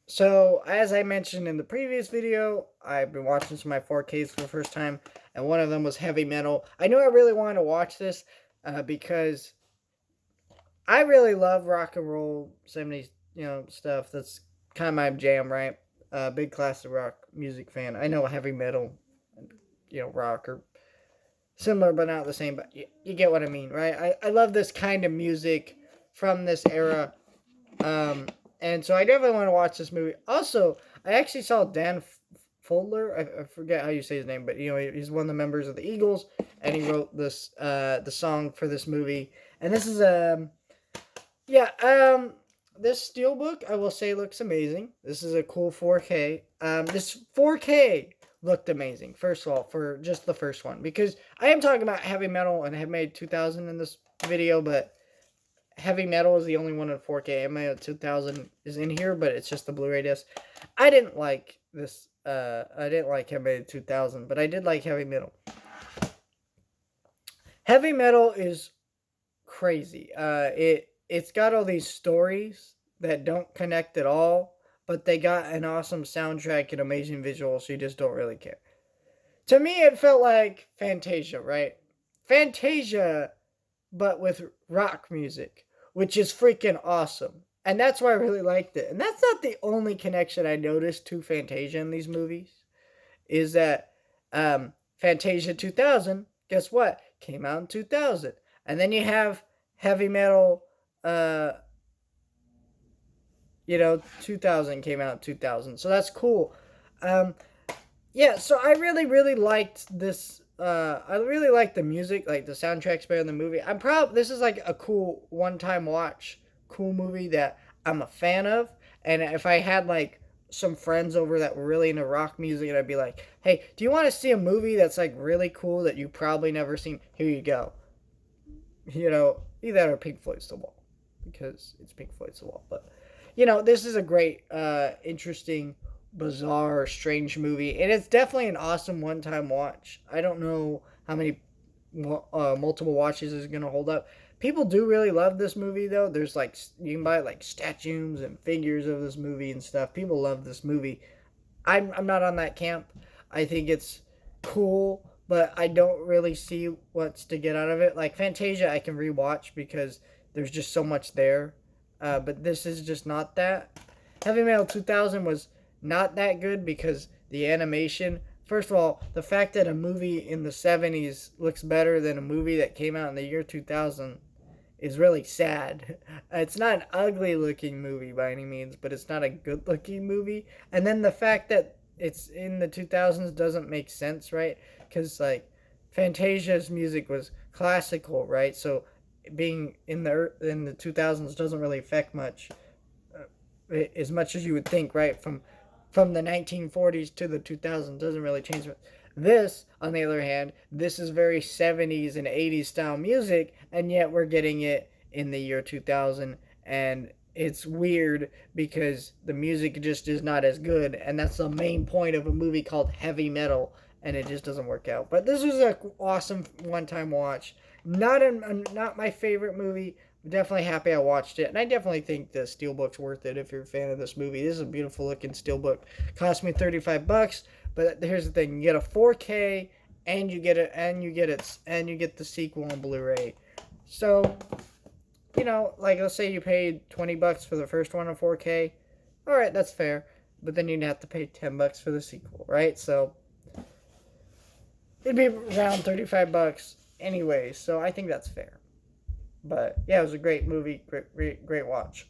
So, as I mentioned in the previous video, I've been watching some of my 4Ks for the first time, and one of them was Heavy Metal. I knew I really wanted to watch this because I really love rock and roll 70s, stuff. That's kind of my jam, right? Big classic rock music fan. I know heavy metal, rock or similar but not the same, but you get what I mean, right? I love this kind of music from this era. Um, and so I definitely want to watch this movie. Also, I actually saw Dan Fowler. I forget how you say his name, but he's one of the members of the Eagles, and he wrote this the song for this movie. And this is yeah this steelbook I will say looks amazing. This is a cool 4K. This 4K looked amazing. First of all, for just the first one, because I am talking about heavy metal and have made 2000 in this video, but Heavy Metal is the only one in 4K. MA 2000 is in here, but it's just the Blu-ray disc. I didn't like this. I didn't like MA 2000, but I did like Heavy Metal. Heavy Metal is crazy. It's got all these stories that don't connect at all, but they got an awesome soundtrack and amazing visuals, so you just don't really care. To me, it felt like Fantasia, right? Fantasia, but with rock music, which is freaking awesome. And that's why I really liked it. And that's not the only connection I noticed to Fantasia in these movies. Is that Fantasia 2000, guess what? Came out in 2000. And then you have Heavy Metal, 2000 came out in 2000. So that's cool. Um, yeah, so I really, really liked this. I really like the music, like the soundtrack's better than the movie. This is like a cool one-time watch, cool movie that I'm a fan of. And if I had like some friends over that were really into rock music, and I'd be like, "Hey, do you want to see a movie that's like really cool that you probably never seen? Here you go." Either that or Pink Floyd's The Wall, because it's Pink Floyd's The Wall. But this is a great, interesting, bizarre, strange movie, and it's definitely an awesome one-time watch. I don't know how many multiple watches is gonna hold up. People do really love this movie, though. There's like you can buy like statues and figures of this movie and stuff. People love this movie. I'm not on that camp. I think it's cool, but I don't really see what's to get out of it. Like Fantasia, I can rewatch because there's just so much there. But this is just not that. Heavy Metal 2000 was not that good because the animation. First of all, the fact that a movie in the 70s looks better than a movie that came out in the year 2000 is really sad. It's not an ugly looking movie by any means, but it's not a good looking movie. And then the fact that it's in the 2000s doesn't make sense, right? Because like Fantasia's music was classical, right? So being in the 2000s doesn't really affect much, as much as you would think, right? From the 1940s to the 2000s doesn't really change. This, on the other hand, this is very 70s and 80s style music, and yet we're getting it in the year 2000, and it's weird because the music just is not as good, and that's the main point of a movie called Heavy Metal, and it just doesn't work out. But this was an awesome one-time watch. Not my favorite movie. I'm definitely happy I watched it, and I definitely think the steelbook's worth it if you're a fan of this movie. This is a beautiful looking steelbook. Cost me $35, but here's the thing: you get a 4K, and you get the sequel on Blu-ray. So, like let's say you paid $20 for the first one on 4K. All right, that's fair, but then you'd have to pay $10 for the sequel, right? So it'd be around $35 anyway. So I think that's fair. But yeah, it was a great movie, great watch.